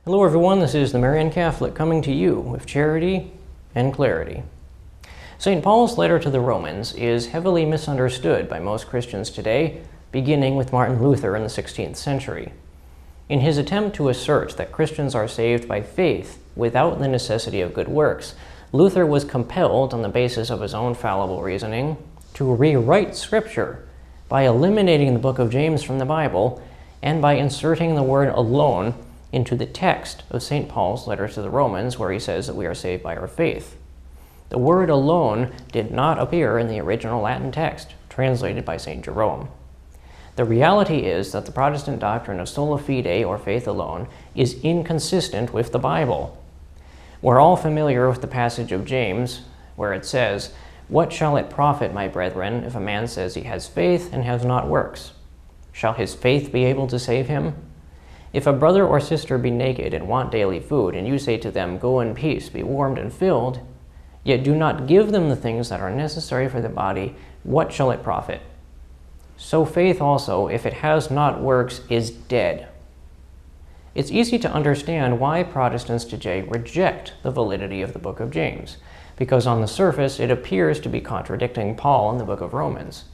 Hello everyone, this is the Marian Catholic coming to you with charity and clarity. St. Paul's letter to the Romans is heavily misunderstood by most Christians today, beginning with Martin Luther in the 16th century. In his attempt to assert that Christians are saved by faith without the necessity of good works, Luther was compelled, on the basis of his own fallible reasoning, to rewrite Scripture by eliminating the book of James from the Bible and by inserting the word alone into the text of St. Paul's letter to the Romans, where he says that we are saved by our faith. The word alone did not appear in the original Latin text, translated by St. Jerome. The reality is that the Protestant doctrine of sola fide, or faith alone, is inconsistent with the Bible. We're all familiar with the passage of James, where it says, "What shall it profit, my brethren, if a man says he has faith and has not works? Shall his faith be able to save him? If a brother or sister be naked and want daily food, and you say to them, Go in peace, be warmed and filled, yet do not give them the things that are necessary for the body, what shall it profit? So faith also, if it has not works, is dead." It's easy to understand why Protestants today reject the validity of the book of James, because on the surface it appears to be contradicting Paul in the book of Romans.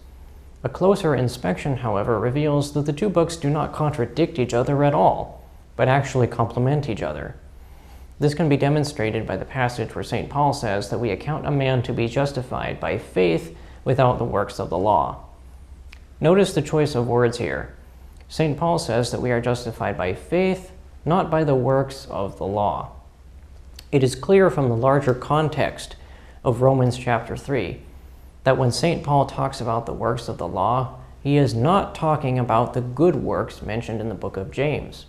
A closer inspection, however, reveals that the two books do not contradict each other at all, but actually complement each other. This can be demonstrated by the passage where St. Paul says that we account a man to be justified by faith without the works of the law. Notice the choice of words here. St. Paul says that we are justified by faith, not by the works of the law. It is clear from the larger context of Romans chapter 3 that when St. Paul talks about the works of the law, he is not talking about the good works mentioned in the book of James.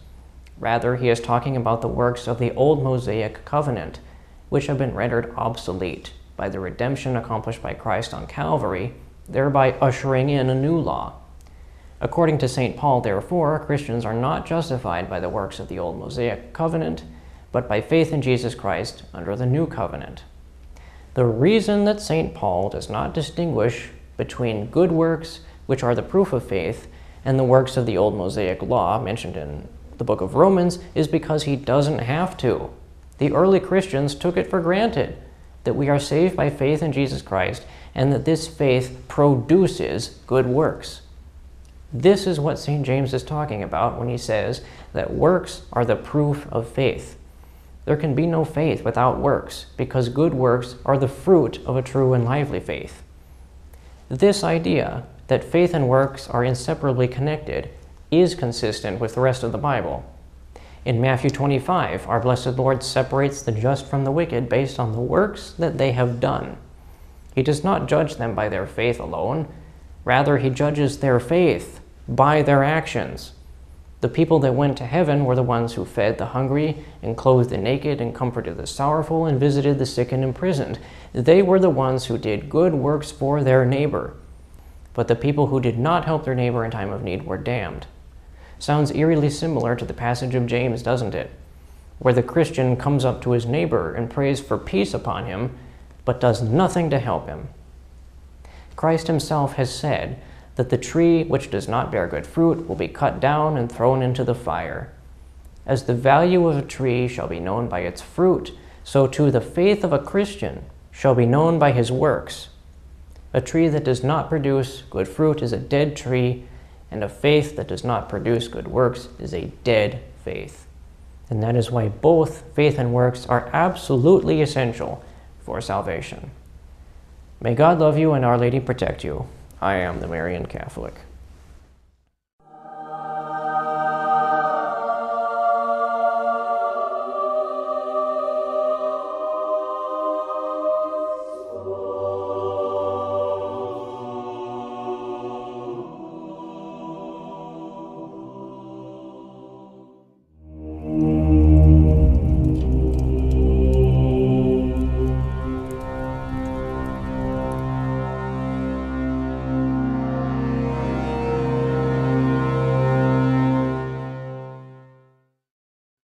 Rather, he is talking about the works of the old Mosaic covenant, which have been rendered obsolete by the redemption accomplished by Christ on Calvary, thereby ushering in a new law. According to St. Paul, therefore, Christians are not justified by the works of the old Mosaic covenant, but by faith in Jesus Christ under the new covenant. The reason that St. Paul does not distinguish between good works, which are the proof of faith, and the works of the old Mosaic law mentioned in the book of Romans is because he doesn't have to. The early Christians took it for granted that we are saved by faith in Jesus Christ and that this faith produces good works. This is what St. James is talking about when he says that works are the proof of faith. There can be no faith without works, because good works are the fruit of a true and lively faith. This idea that faith and works are inseparably connected is consistent with the rest of the Bible. In Matthew 25, our blessed Lord separates the just from the wicked based on the works that they have done. He does not judge them by their faith alone. Rather, he judges their faith by their actions. The people that went to heaven were the ones who fed the hungry and clothed the naked and comforted the sorrowful and visited the sick and imprisoned. They were the ones who did good works for their neighbor. But the people who did not help their neighbor in time of need were damned. Sounds eerily similar to the passage of James, doesn't it? Where the Christian comes up to his neighbor and prays for peace upon him, but does nothing to help him. Christ himself has said that the tree which does not bear good fruit will be cut down and thrown into the fire. As the value of a tree shall be known by its fruit, so too the faith of a Christian shall be known by his works. A tree that does not produce good fruit is a dead tree, and a faith that does not produce good works is a dead faith. And that is why both faith and works are absolutely essential for salvation. May God love you and Our Lady protect you. I am the Marian Catholic.